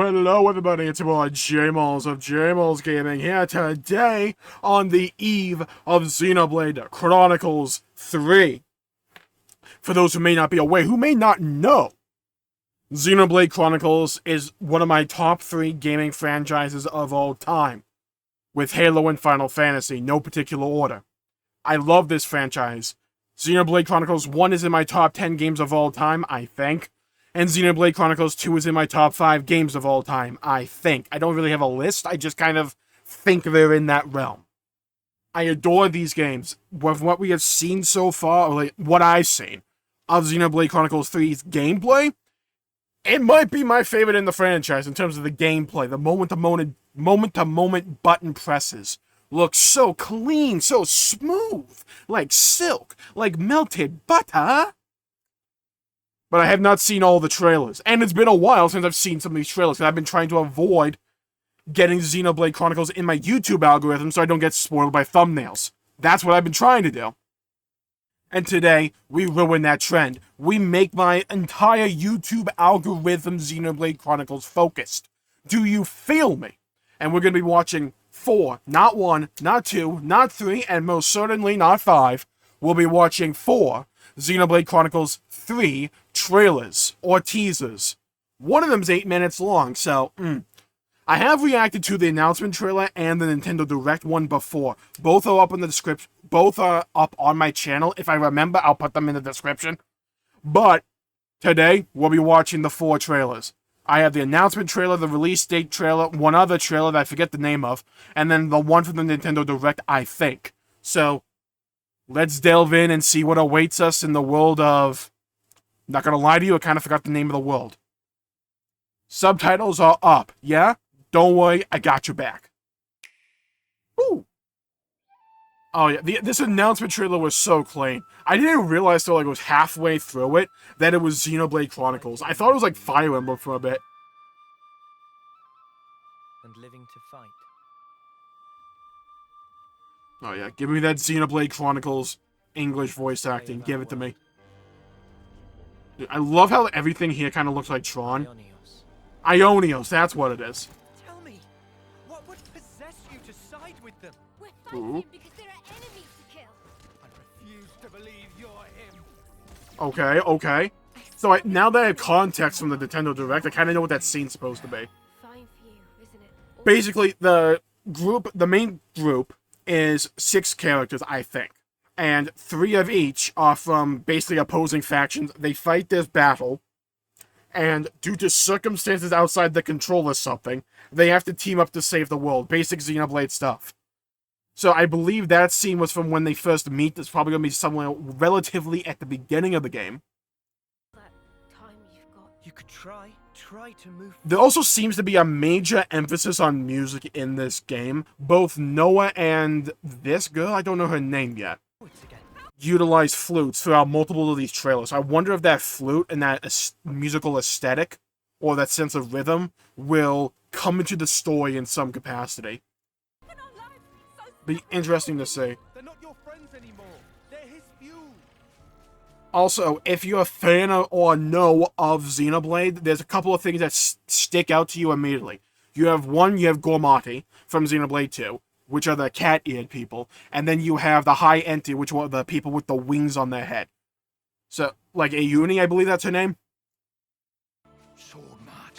Hello, everybody. It's your boy Jmulls of Jmulls Gaming here today on the eve of Xenoblade Chronicles 3. For those who may not be aware, who may not know, Xenoblade Chronicles is one of my top 3 gaming franchises of all time, with Halo and Final Fantasy, no particular order. I love this franchise. Xenoblade Chronicles 1 is in my top 10 games of all time, I think. And Xenoblade Chronicles 2 is in my top 5 games of all time, I think. I don't really have a list, I just kind of think they're in that realm. I adore these games. With what we have seen so far, or like what I've seen, of Xenoblade Chronicles 3's gameplay, it might be my favorite in the franchise in terms of the gameplay. The moment-to-moment button presses look so clean, so smooth, like silk, like melted butter. But I have not seen all the trailers. And it's been a while since I've seen some of these trailers, because I've been trying to avoid getting Xenoblade Chronicles in my YouTube algorithm so I don't get spoiled by thumbnails. That's what I've been trying to do. And today, we ruin that trend. We make my entire YouTube algorithm Xenoblade Chronicles focused. Do you feel me? And we're going to be watching 4, not 1, not 2, not 3, and most certainly not 5. We'll be watching 4 Xenoblade Chronicles 3 trailers or teasers. One of them's 8 minutes long, so I have reacted to the announcement trailer and the Nintendo Direct one before. Both are up in the description. Both are up on my channel. If I remember, I'll put them in the description. But today, we'll be watching the 4 trailers. I have the announcement trailer, the release date trailer, one other trailer that I forget the name of, and then the one from the Nintendo Direct, I think. So, let's delve in and see what awaits us in the world of... Not gonna lie to you, I kind of forgot the name of the world. Subtitles are up, yeah? Don't worry, I got your back. Ooh. Oh yeah, this announcement trailer was so clean. I didn't realize till like I was halfway through it that it was Xenoblade Chronicles. I thought it was like Fire Emblem for a bit. And living to fight. Oh yeah, give me that Xenoblade Chronicles English voice acting. Give it to me. Dude, I love how everything here kind of looks like Tron. Ionios, that's what it is. Tell me, what would possess you to side with them? We're fighting because there are enemies to kill. I refuse to believe you're him. Okay, okay. So now that I have context from the Nintendo Direct, I kind of know what that scene's supposed to be. Fine for you, isn't it? Basically, the main group is 6 characters, I think. And 3 of each are from basically opposing factions. They fight this battle, and due to circumstances outside the control of something, they have to team up to save the world. Basic Xenoblade stuff. So I believe that scene was from when they first meet. It's probably going to be somewhere relatively at the beginning of the game. That time you've got. You could try to move. There also seems to be a major emphasis on music in this game. Both Noah and this girl, I don't know her name yet, utilize flutes throughout multiple of these trailers. I wonder if that flute and that musical aesthetic, or that sense of rhythm, will come into the story in some capacity. Be interesting to see. They're not your friends anymore. They're his fuel. Also, if you're a fan or know of Xenoblade, there's a couple of things that stick out to you immediately. You have Gormati from Xenoblade 2, which are the cat-eared people, and then you have the High Enti, which were the people with the wings on their head. So, like Ayuni, I believe that's her name?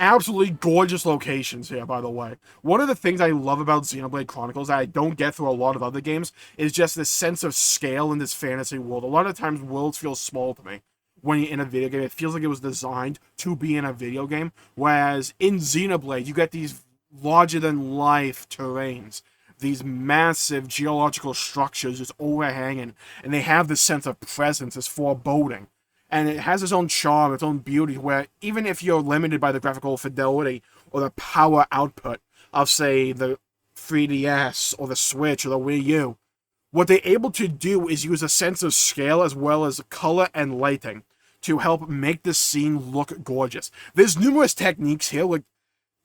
Absolutely gorgeous locations here, by the way. One of the things I love about Xenoblade Chronicles that I don't get through a lot of other games is just this sense of scale in this fantasy world. A lot of times, worlds feel small to me when you're in a video game. It feels like it was designed to be in a video game, whereas in Xenoblade, you get these larger-than-life terrains. These massive geological structures just overhanging, and they have this sense of presence, this foreboding. And it has its own charm, its own beauty, where even if you're limited by the graphical fidelity or the power output of, say, the 3DS or the Switch or the Wii U, what they're able to do is use a sense of scale as well as color and lighting to help make the scene look gorgeous. There's numerous techniques here, like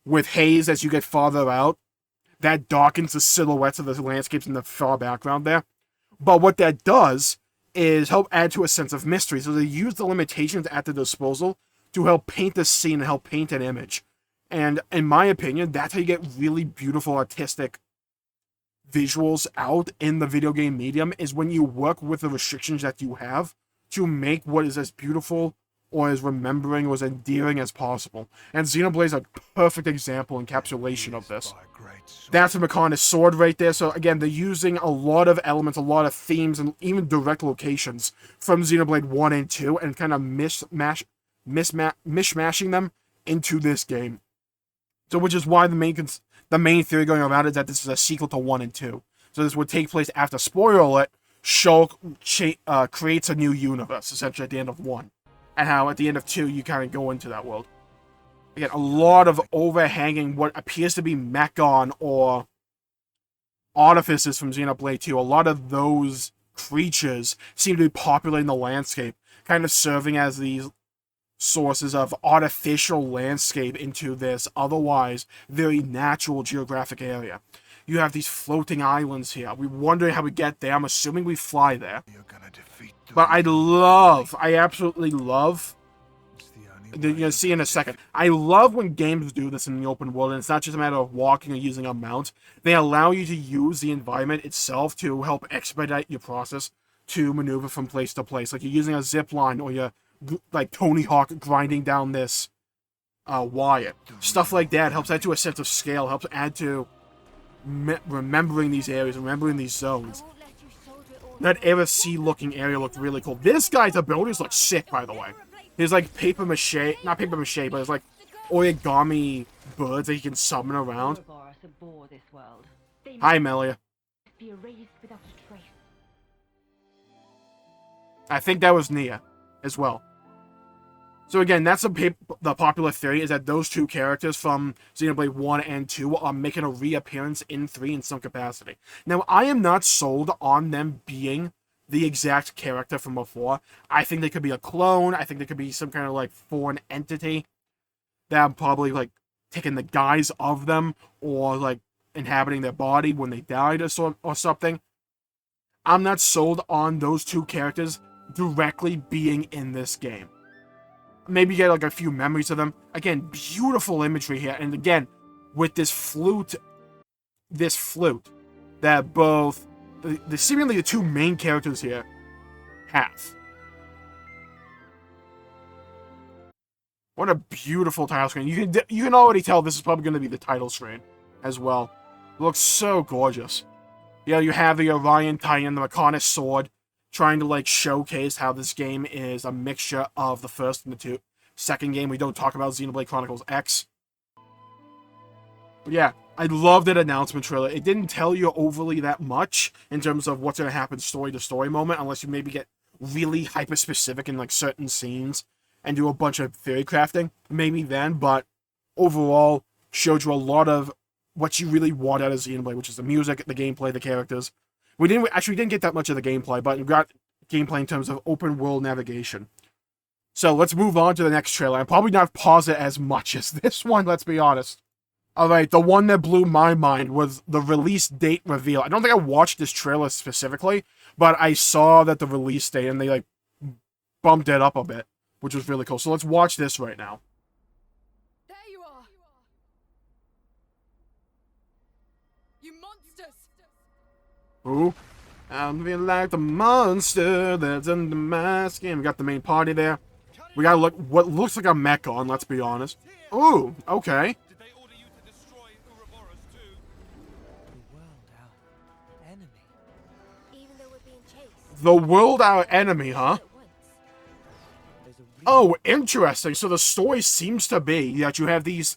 with haze as you get farther out, that darkens the silhouettes of the landscapes in the far background there. But what that does is help add to a sense of mystery. So they use the limitations at their disposal to help paint the scene and help paint an image. And in my opinion, that's how you get really beautiful artistic visuals out in the video game medium, is when you work with the restrictions that you have to make what is as beautiful or as remembering or as endearing as possible. And Xenoblade is a perfect example, encapsulation of this. That's a Mechonis sword right there. So again, they're using a lot of elements, a lot of themes, and even direct locations from Xenoblade 1 and 2, and kind of mishmashing them into this game. So which is why the main theory going around is that this is a sequel to 1 and 2. So this would take place after, spoiler alert, Shulk creates a new universe, essentially at the end of 1. And how at the end of 2, you kind of go into that world. Again, a lot of overhanging what appears to be Mechon or artifices from Xenoblade 2. A lot of those creatures seem to be populating the landscape, kind of serving as these sources of artificial landscape into this otherwise very natural geographic area. You have these floating islands here. We're wondering how we get there. I'm assuming we fly there. But I absolutely love, you're going to see in a second, I love when games do this in the open world, and it's not just a matter of walking or using a mount. They allow you to use the environment itself to help expedite your process to maneuver from place to place. Like you're using a zip line, or you're like Tony Hawk grinding down this wire. Stuff like that helps add to a sense of scale, helps add to remembering these areas, remembering these zones. That AFC looking area looked really cool. This guy's abilities look sick, by the way. He's like paper mache, not paper mache, but it's like origami birds that he can summon around. Hi, Melia. I think that was Nia as well. So again, that's the popular theory, is that those two characters from Xenoblade 1 and 2 are making a reappearance in 3 in some capacity. Now, I am not sold on them being the exact character from before. I think they could be a clone. I think they could be some kind of like foreign entity that probably like taking the guise of them, or like inhabiting their body when they died or something. I'm not sold on those two characters directly being in this game. Maybe get like a few memories of them. Again, beautiful imagery here. And again, with this flute that both seemingly the two main characters here have. What a beautiful title screen. You can already tell this is probably going to be the title screen as well. It looks so gorgeous. You know, you have the Orion Titan, the Mechonis sword, trying to like showcase how this game is a mixture of the first and the second game. We don't talk about Xenoblade Chronicles X. But yeah, I love that announcement trailer. It didn't tell you overly that much in terms of what's going to happen story to story moment, unless you maybe get really hyper specific in like certain scenes and do a bunch of theory crafting. Maybe then, but overall showed you a lot of what you really want out of Xenoblade, which is the music, the gameplay, the characters. We didn't get that much of the gameplay, but we got gameplay in terms of open world navigation. So let's move on to the next trailer. I'm probably not pause it as much as this one, let's be honest. Alright, the one that blew my mind was the release date reveal. I don't think I watched this trailer specifically, but I saw that the release date and they like bumped it up a bit, which was really cool. So let's watch this right now. There you are! You monsters! Ooh. I'm feeling like the monster that's under my skin. We got the main party there. We got what looks like a Mechon, let's be honest. Ooh, okay. Did they order you to destroy Ouroboros too? The world, our enemy. Even though we're being chased. The world, our enemy, huh? At once. There's a reason. Oh, interesting. So the story seems to be that you have these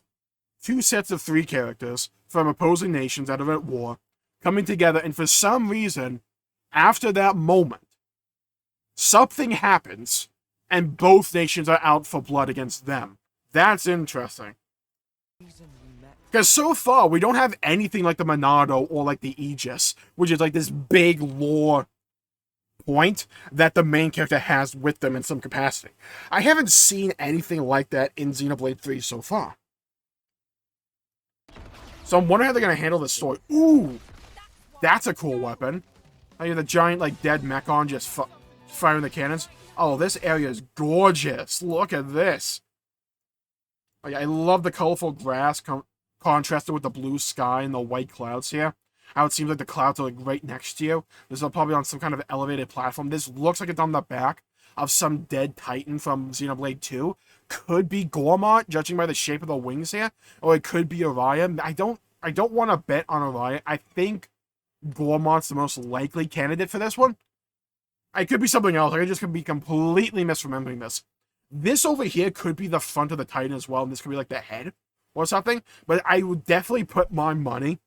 two sets of 3 characters from opposing nations that are at war coming together, and for some reason, after that moment, something happens, and both nations are out for blood against them. That's interesting. Reason we met. Because so far, we don't have anything like the Monado or like the Aegis, which is like this big lore point that the main character has with them in some capacity. I haven't seen anything like that in Xenoblade 3 so far. So I'm wondering how they're going to handle this story. Ooh! That's a cool weapon. I mean, the giant, like, dead Mechon just firing the cannons. Oh, this area is gorgeous. Look at this. Like, I love the colorful grass contrasted with the blue sky and the white clouds here. How it seems like the clouds are like right next to you. This is probably on some kind of elevated platform. This looks like it's on the back of some dead titan from Xenoblade 2. Could be Gormont, judging by the shape of the wings here. Or it could be Orion. I don't want to bet on Orion. I think Gormont's the most likely candidate for this one. It could be something else. I just could be completely misremembering this. This over here could be the front of the titan as well, and this could be like the head or something. But I would definitely put my money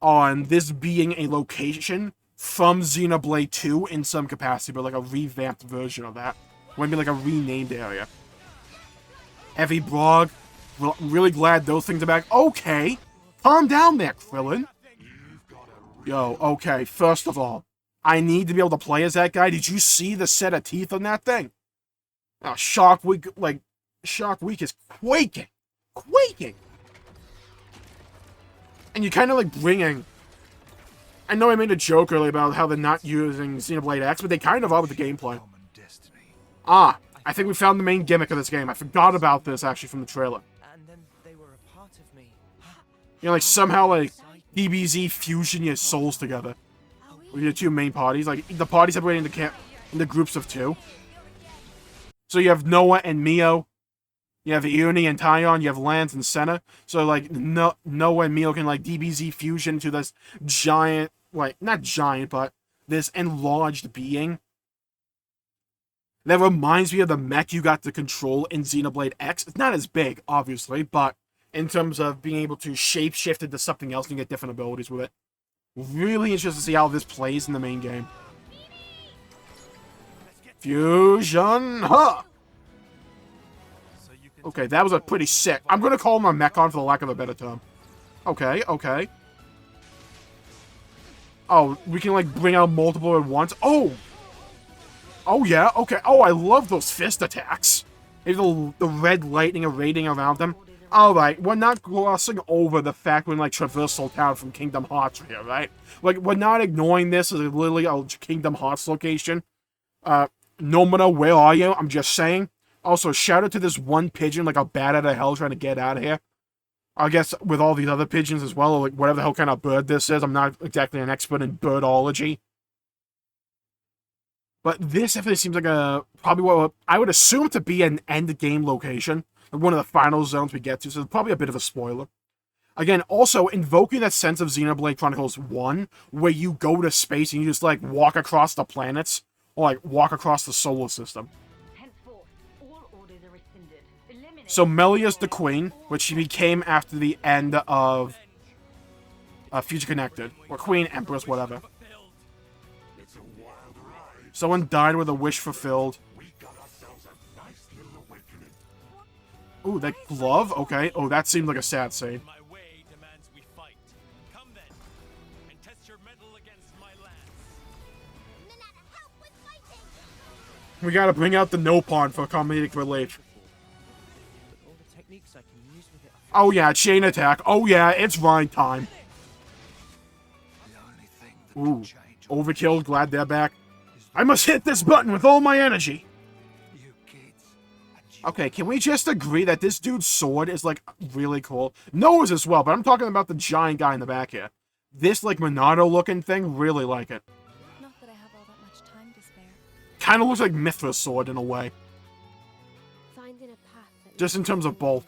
on this being a location from Xenoblade 2 in some capacity, but like a revamped version of that. Maybe like a renamed area. Heavy Brog. Well, I'm really glad those things are back. Okay. Calm down there, Krillin. Yo, okay, first of all, I need to be able to play as that guy. Did you see the set of teeth on that thing? Oh, Shock Week is quaking. Quaking! And you kind of like bringing... I know I made a joke earlier about how they're not using Xenoblade X, but they kind of are with the gameplay. Ah, I think we found the main gimmick of this game. I forgot about this, actually, from the trailer. And then they were a part of me. You know, like, somehow, like, DBZ fusion your souls together. With your two main parties. Like, the parties separated into groups of two. So you have Noah and Mio. You have Ione and Tyon. You have Lance and Senna. So, like, Noah and Mio can, like, DBZ fusion to this giant, like, not giant, but this enlarged being. That reminds me of the mech you got to control in Xenoblade X. It's not as big, obviously, but in terms of being able to shape-shift into something else and get different abilities with it. Really interested to see how this plays in the main game. Fusion, huh? Okay, that was a pretty sick. I'm gonna call him a Mechon for the lack of a better term. Okay, okay. Oh, we can, like, bring out multiple at once. Oh! Oh, yeah, okay. Oh, I love those fist attacks. Maybe the red lightning irradiating around them. Alright, we're not glossing over the fact we're in, like, Traversal Town from Kingdom Hearts here, right? Like, we're not ignoring this as literally a Kingdom Hearts location. Nomura, where are you? I'm just saying. Also, shout out to this one pigeon, like a bat out of hell trying to get out of here. I guess with all these other pigeons as well, or like whatever the hell kind of bird this is. I'm not exactly an expert in birdology. But this definitely seems like probably what I would assume to be an end game location. One of the final zones we get to, so it's probably a bit of a spoiler. Again, also invoking that sense of Xenoblade Chronicles 1, where you go to space and you just like walk across the planets, or like walk across the solar system. So Melia's the queen, which she became after the end of Future Connected, or Queen, Empress, whatever. Someone died with a wish fulfilled. Ooh, that glove? Okay. Oh, that seemed like a sad scene. We gotta bring out the Nopon for comedic relief. Oh yeah, chain attack. Oh yeah, it's Rhine time. Ooh, overkill, glad they're back. I must hit this button with all my energy. Okay, can we just agree that this dude's sword is, like, really cool? Noah's as well, but I'm talking about the giant guy in the back here. This, like, Monado-looking thing, really like it. Not that I have all that much time to spare. Kind of looks like Mithra's sword in a way. Finding a path that Just in terms of bulk.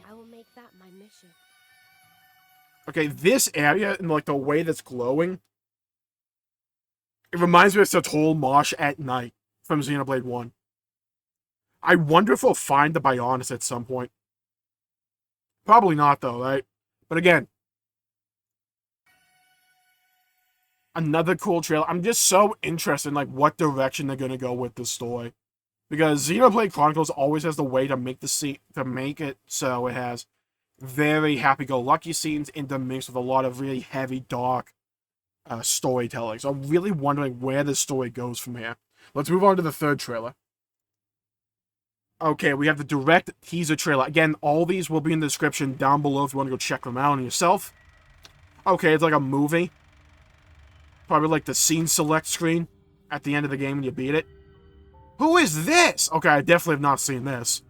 I will make that my mission. Okay, this area, and, like, the way that's glowing, it reminds me of Satol Marsh at night from Xenoblade 1. I wonder if we'll find the Bionis at some point. Probably not, though, right? But again, another cool trailer. I'm just so interested in, like, what direction they're gonna go with this story. Because Xenoblade Chronicles always has the way to make it so it has very happy-go-lucky scenes intermixed with a lot of really heavy, dark storytelling. So I'm really wondering where this story goes from here. Let's move on to the third trailer. Okay, we have the direct teaser trailer. Again, all these will be in the description down below if you want to go check them out on yourself. Okay, it's like a movie. Probably like the scene select screen at the end of the game when you beat it. Who is this? Okay, I definitely have not seen this.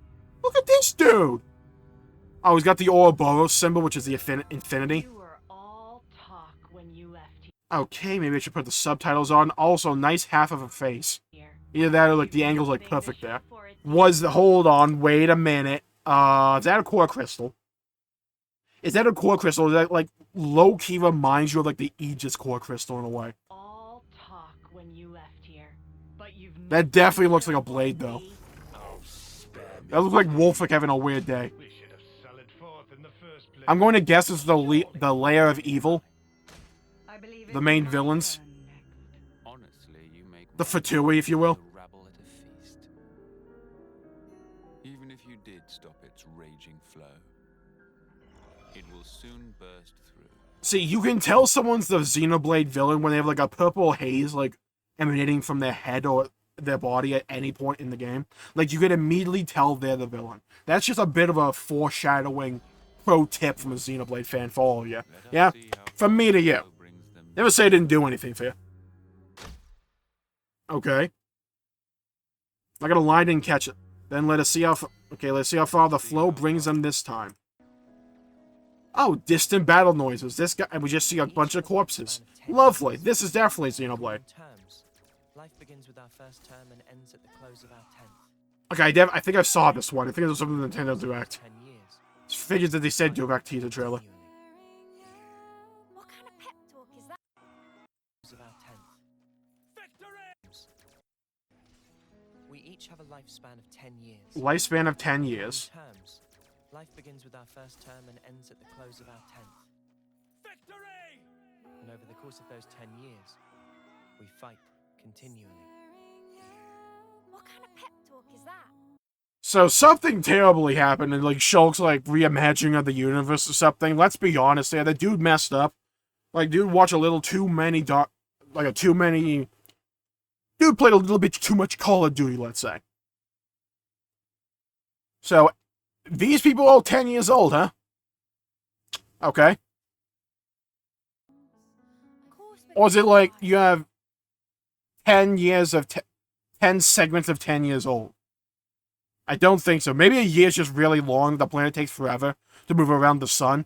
Who Look at this dude! Oh, he's got the Ouroboros symbol, which is the infinity. You were all talk when you left Okay, maybe I should put the subtitles on. Also, nice half of a face. here. Either that or, like, the angle's, like, perfect there. Hold on, wait a minute. Is that a core crystal? Is that a core crystal? Is that, like, low-key reminds you of, like, the Aegis core crystal in a way? All talk when you left here, but you've That definitely looks like a blade, though. That looks like Wolfric having a weird day. I'm going to guess it's the layer of evil. The main villains. Honestly, you make The Fatui, if you will. the rabble at a feast. Even if you did stop its raging flow, it will soon burst through. See, you can tell someone's the Xenoblade villain when they have, like, a purple haze, like, emanating from their head or their body at any point in the game. Like, you can immediately tell they're the villain. That's just a bit of a foreshadowing pro tip from a Xenoblade fan for all of you. Yeah? From me to you. Never say I didn't do anything for you. Okay. I got a line, didn't catch it. Then let us see how let's see how far the flow brings them this time. Oh, distant battle noises. This guy, we just see a bunch of corpses. Lovely. This is definitely Xenoblade. Terms. Life begins with our first term and ends at the close of our 10th. Okay, I think I saw this one. I think it was something Nintendo Direct. 10 years. Figures that they said Direct teaser trailer. What kind of pep talk is that? Of our 10th. We each have a lifespan of 10 years. Lifespan of 10 In years. terms, life begins with our first term and ends at the close of our 10th. And over the course of those 10 years, we fight continually. What kind of pep talk is that? So something terribly happened, and like Shulk's like reimagining of the universe or something. Let's be honest here, the dude messed up. Like, dude watched a little too many Dude played a little bit too much Call of Duty, let's say. So, these people are all 10 years old, huh? Okay. Or is it like you have 10 years of 10 segments of 10 years old? I don't think so. Maybe a year's just really long. The planet takes forever to move around the sun.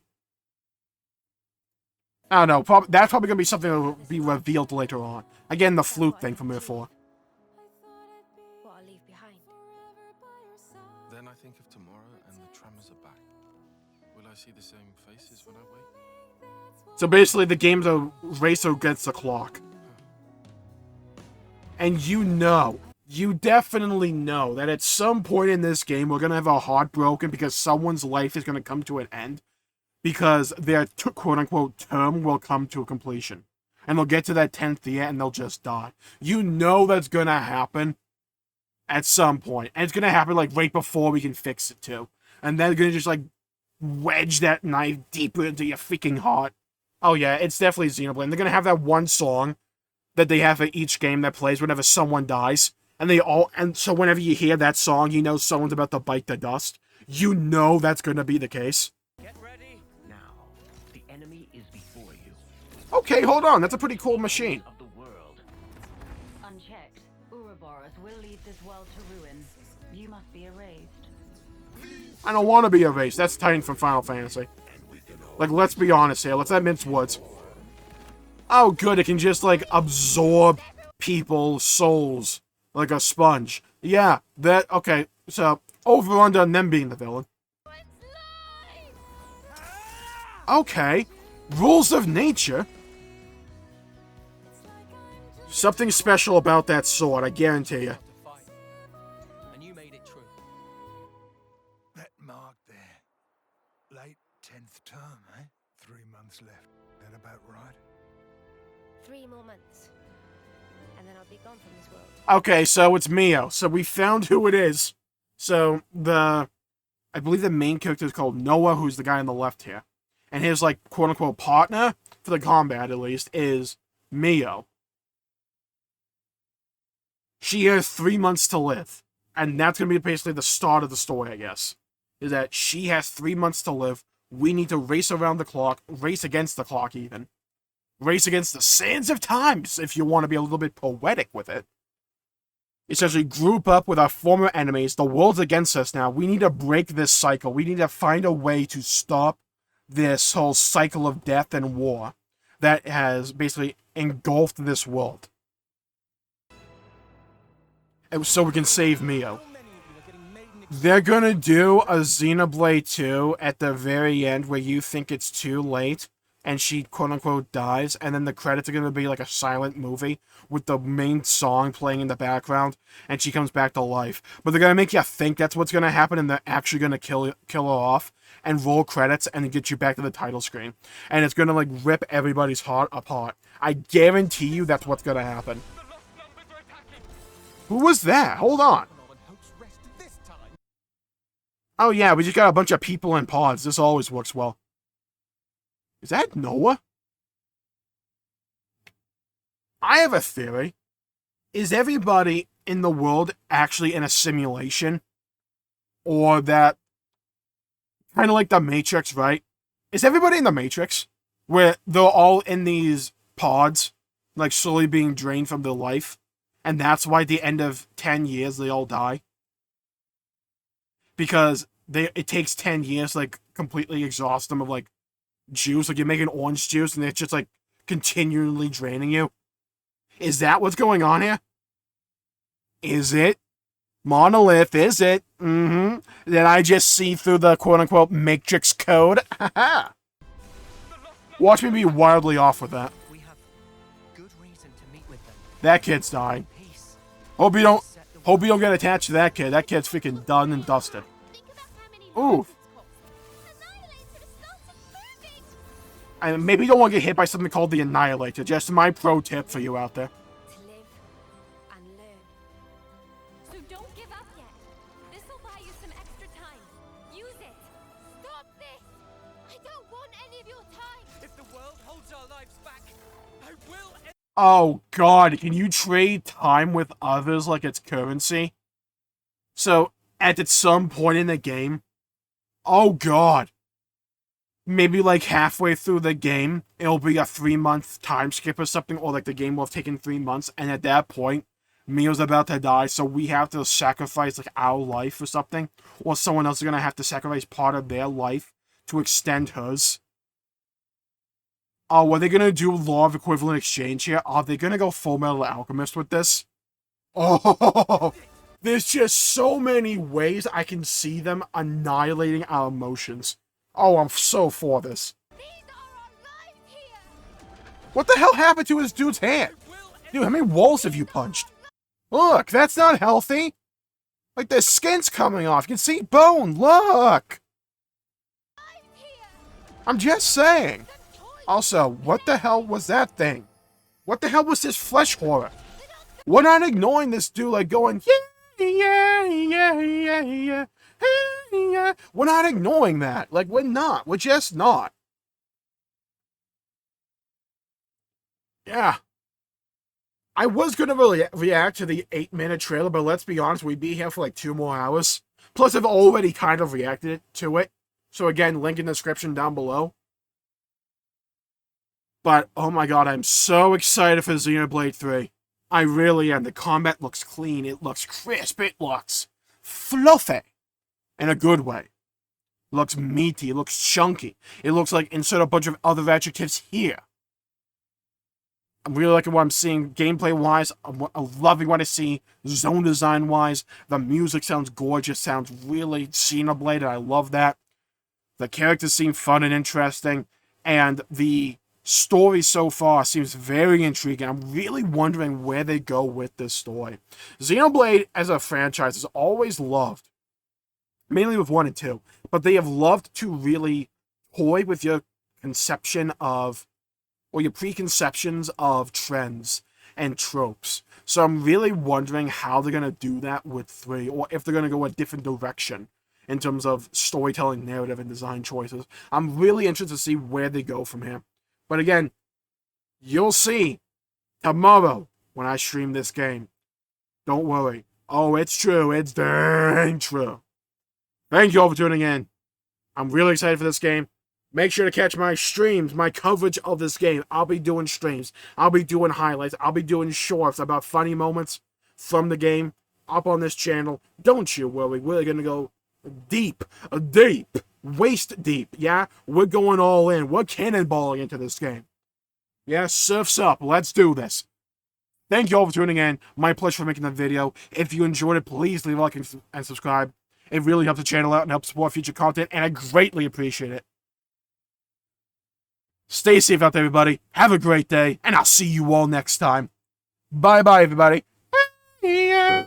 I don't know. That's probably going to be something that will be revealed later on. Again, the flute thing from before. What I'll leave behind. Then I think of tomorrow and the tremors are back. Will I see the same faces when I wake? So basically, the game's a race against the clock. And you definitely know that at some point in this game, we're going to have our heart broken because someone's life is going to come to an end. Because their quote-unquote term will come to a completion. And they'll get to that 10th year and they'll just die. You know that's going to happen at some point. And it's going to happen like right before we can fix it too. And they're going to just like wedge that knife deeper into your freaking heart. Oh yeah, it's definitely Xenoblade. And they're going to have that one song that they have for each game that plays whenever someone dies. And so whenever you hear that song, you know someone's about to bite the dust. You know that's going to be the case. Get ready. Now, the enemy is before you. Okay, hold on. That's a pretty cool machine. Of the world. Unchecked, Ouroboros will lead this world to ruin. You must be erased. I don't want to be erased. That's Titan from Final Fantasy. Like, let's be honest here. Let's not mince words. Oh, good. It can just, like, absorb people's souls like a sponge. Yeah, that... Okay, so, over under on them being the villain. Okay. Rules of nature? Something special about that sword, I guarantee you. To fight. And you made it true. That mark there. Late 10th term, eh? 3 months left. That about right? 3 more months. And then I'll be gone from this world. Okay, so it's Mio. So we found who it is. So, I believe the main character is called Noah, who's the guy on the left here. And his, like, quote-unquote partner, for the combat at least, is Mio. She has 3 months to live. And that's going to be basically the start of the story, I guess. Is that she has 3 months to live. We need to race around the clock. Race against the clock, even. Race against the sands of times, if you want to be a little bit poetic with it. essentially group up with our former enemies. The world's against us now. We need to break this cycle. We need to find a way to stop this whole cycle of death and war that has basically engulfed this world. And so we can save Mio. They're gonna do a Xenoblade 2 at the very end where you think it's too late and she quote-unquote dies, and then the credits are gonna be like a silent movie with the main song playing in the background, and she comes back to life. But they're gonna make you think that's what's gonna happen, and they're actually gonna kill her off, and roll credits, and get you back to the title screen. And it's gonna, like, rip everybody's heart apart. I guarantee you that's what's gonna happen. Who was that? Hold on. Oh yeah, we just got a bunch of people in pods. This always works well. Is that Noah? I have a theory. Is everybody in the world actually in a simulation? Or that... kind of like the Matrix, right? Is everybody in the Matrix? Where they're all in these pods, like slowly being drained from their life? And that's why at the end of 10 years they all die? Because it takes 10 years to, like, completely exhaust them of, like, juice. Like, you're making orange juice and it's just, like, continually draining you. Is that what's going on here? Is it? Monolith, is it? Mm-hmm. Did I just see through the quote-unquote Matrix code? Haha. Watch me be wildly off with that. We have good reason to meet with them. That kid's dying. Peace. Hope you don't get attached to that kid. That kid's freaking done and dusted. Ooh. And maybe you don't want to get hit by something called the Annihilator. Just my pro tip for you out there. To live and learn. So don't give up yet. This will buy you some extra time. Use it. Stop this. I don't want any of your time. If the world holds our lives back, I will. Oh god, can you trade time with others like it's currency? So, at some point in the game, oh god, maybe like halfway through the game, it'll be a 3-month time skip or something, or like the game will have taken 3 months, and at that point, Mio's about to die, so we have to sacrifice like our life or something, or someone else is gonna have to sacrifice part of their life to extend hers. Oh, are they gonna do Law of Equivalent Exchange here? Are they gonna go Full Metal Alchemist with this? Oh, there's just so many ways I can see them annihilating our emotions. Oh, I'm so for this. These are our lives here. What the hell happened to his dude's hand? Dude, how many walls have you punched? Look, that's not healthy. Like, the skin's coming off. You can see bone. Look. I'm just saying. Also, what the hell was that thing? What the hell was this flesh horror? We're not ignoring this dude, like, going, yeah. We're not ignoring that. Like, we're not. We're just not. Yeah. I was going to really react to the 8-minute trailer, but let's be honest, we'd be here for like 2 more hours. Plus, I've already kind of reacted to it. So again, link in the description down below. But, oh my god, I'm so excited for Xenoblade 3. I really am. The combat looks clean. It looks crisp. It looks fluffy. In a good way. It looks meaty. It looks chunky. It looks like insert a bunch of other adjectives here. I'm really liking what I'm seeing gameplay-wise. I'm loving what I see zone design-wise. The music sounds gorgeous. Sounds really Xenoblade, and I love that. The characters seem fun and interesting. And the story so far seems very intriguing. I'm really wondering where they go with this story. Xenoblade, as a franchise, is always loved. Mainly with 1 and 2. But they have loved to really toy with your conception of, or your preconceptions of trends and tropes. So I'm really wondering how they're going to do that with 3, or if they're going to go a different direction in terms of storytelling, narrative, and design choices. I'm really interested to see where they go from here. But again, you'll see tomorrow when I stream this game. Don't worry. Oh, it's true. It's dang true. Thank you all for tuning in. I'm really excited for this game. Make sure to catch my streams, my coverage of this game. I'll be doing streams. I'll be doing highlights. I'll be doing shorts about funny moments, from the game up on this channel. Don't you worry, we're gonna go deep, waist deep, yeah? We're going all in. We're cannonballing into this game. Yeah, surfs up. Let's do this. Thank you all for tuning in. My pleasure for making that video. If you enjoyed it, please leave a like and subscribe. It really helps the channel out and helps support future content, and I greatly appreciate it. Stay safe out there, everybody. Have a great day, and I'll see you all next time. Bye-bye, everybody. Yeah.